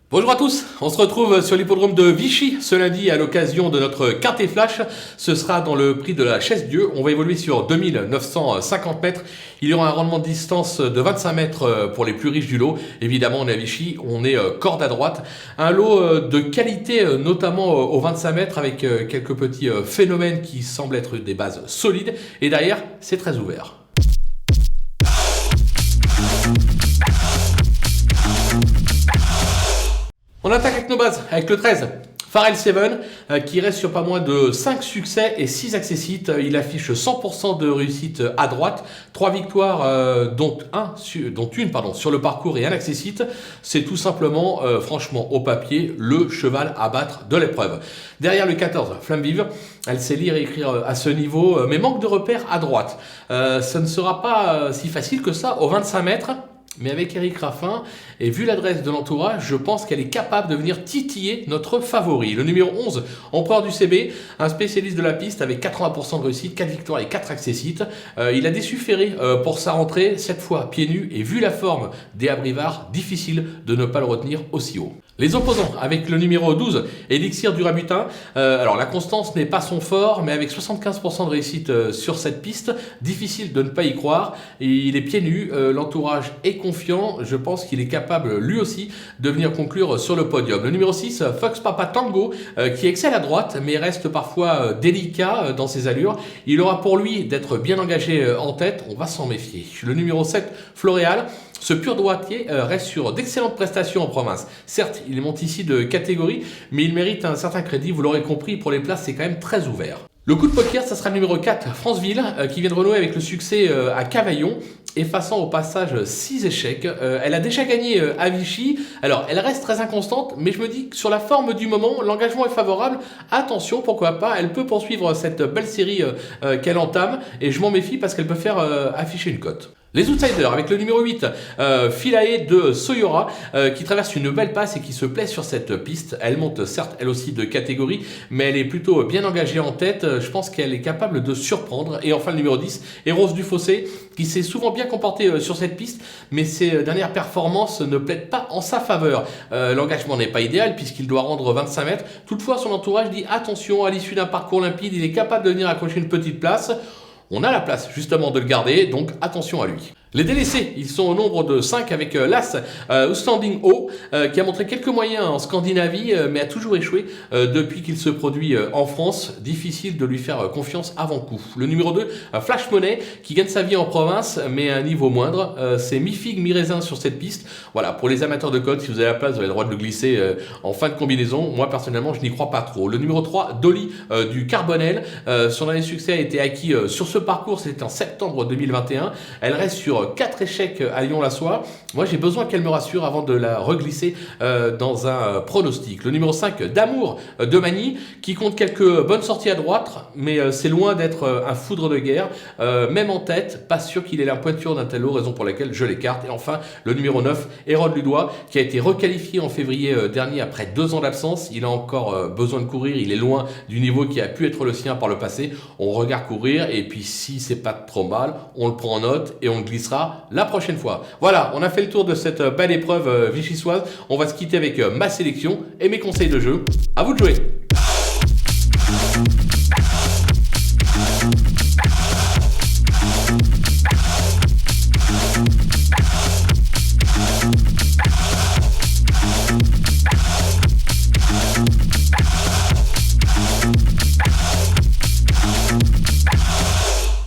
Bonjour à tous, on se retrouve sur l'hippodrome de Vichy ce lundi à l'occasion de notre quintet flash. Ce sera dans le prix de la Chaise-Dieu. On va évoluer sur 2950 mètres. Il y aura un rendement de distance de 25 mètres pour les plus riches du lot. Évidemment, on est à Vichy, on est corde à droite. Un lot de qualité, notamment aux 25 mètres, avec quelques petits phénomènes qui semblent être des bases solides. Et derrière, c'est très ouvert. On attaque avec nos bases, avec le 13, Pharrell Seven, qui reste sur pas moins de 5 succès et 6 accessites. Il affiche 100% de réussite à droite, 3 victoires, dont une sur le parcours et un accessite. C'est tout simplement, franchement, au papier, le cheval à battre de l'épreuve. Derrière le 14, Flamme Vive, elle sait lire et écrire à ce niveau, mais manque de repères à droite. Ça ne sera pas si facile que ça aux 25 mètres. Mais avec Eric Raffin, et vu l'adresse de l'entourage, je pense qu'elle est capable de venir titiller notre favori. Le numéro 11, Empereur du CB, un spécialiste de la piste avec 80% de réussite, 4 victoires et 4 accessites. Il a déçu Ferré pour sa rentrée, cette fois pieds nus, et vu la forme des Abrivard, difficile de ne pas le retenir aussi haut. Les opposants, avec le numéro 12, Elixir du Rabutin. Alors la constance n'est pas son fort, mais avec 75% de réussite sur cette piste, difficile de ne pas y croire. Et il est pieds nus, l'entourage est confiant, je pense qu'il est capable lui aussi de venir conclure sur le podium. Le numéro 6, Fox Papa Tango, qui excelle à droite, mais reste parfois délicat dans ses allures. Il aura pour lui d'être bien engagé en tête, on va s'en méfier. Le numéro 7, Floréal. Ce pur droitier reste sur d'excellentes prestations en province. Certes, il monte ici de catégorie, mais il mérite un certain crédit, vous l'aurez compris, pour les places c'est quand même très ouvert. Le coup de poker, ça sera le numéro 4, Franceville, qui vient de renouer avec le succès à Cavaillon, effaçant au passage 6 échecs. Elle a déjà gagné à Vichy, alors elle reste très inconstante, mais je me dis que sur la forme du moment, l'engagement est favorable. Attention, pourquoi pas, elle peut poursuivre cette belle série qu'elle entame, et je m'en méfie parce qu'elle peut faire afficher une cote. Les outsiders avec le numéro 8, Philae de Soyora, qui traverse une belle passe et qui se plaît sur cette piste. Elle monte certes elle aussi de catégorie, mais elle est plutôt bien engagée en tête. Je pense qu'elle est capable de surprendre. Et enfin le numéro 10, Eros du Fossé, qui s'est souvent bien comporté sur cette piste, mais ses dernières performances ne plaident pas en sa faveur. L'engagement n'est pas idéal puisqu'il doit rendre 25 mètres. Toutefois son entourage dit attention, à l'issue d'un parcours limpide, il est capable de venir accrocher une petite place. On a la place justement de le garder, donc attention à lui. Les délaissés, ils sont au nombre de 5 avec l'As Standing O, qui a montré quelques moyens en Scandinavie, mais a toujours échoué depuis qu'il se produit en France. Difficile de lui faire confiance avant coup. Le numéro 2, Flash Money, qui gagne sa vie en province, mais à un niveau moindre. C'est mi-figue, mi-raisin sur cette piste. Voilà, pour les amateurs de code, si vous avez la place, vous avez le droit de le glisser en fin de combinaison. Moi, personnellement, je n'y crois pas trop. Le numéro 3, Dolly du Carbonel. Son dernier succès a été acquis sur ce parcours, c'était en septembre 2021. Elle reste sur 4 échecs à Lyon-la-Soie. Moi, j'ai besoin qu'elle me rassure avant de la reglisser dans un pronostic. Le numéro 5, D'Amour de Magny, qui compte quelques bonnes sorties à droite, mais c'est loin d'être un foudre de guerre. Même en tête, pas sûr qu'il ait la pointure d'un tel lot, raison pour laquelle je l'écarte. Et enfin, le numéro 9, Hérode Ludois, qui a été requalifié en février dernier après 2 ans d'absence. Il a encore besoin de courir, il est loin du niveau qui a pu être le sien par le passé. On regarde courir, et puis si c'est pas trop mal, on le prend en note et on le glissera la prochaine fois. Voilà, on a fait le tour de cette belle épreuve vichysoise. On va se quitter avec ma sélection et mes conseils de jeu. À vous de jouer.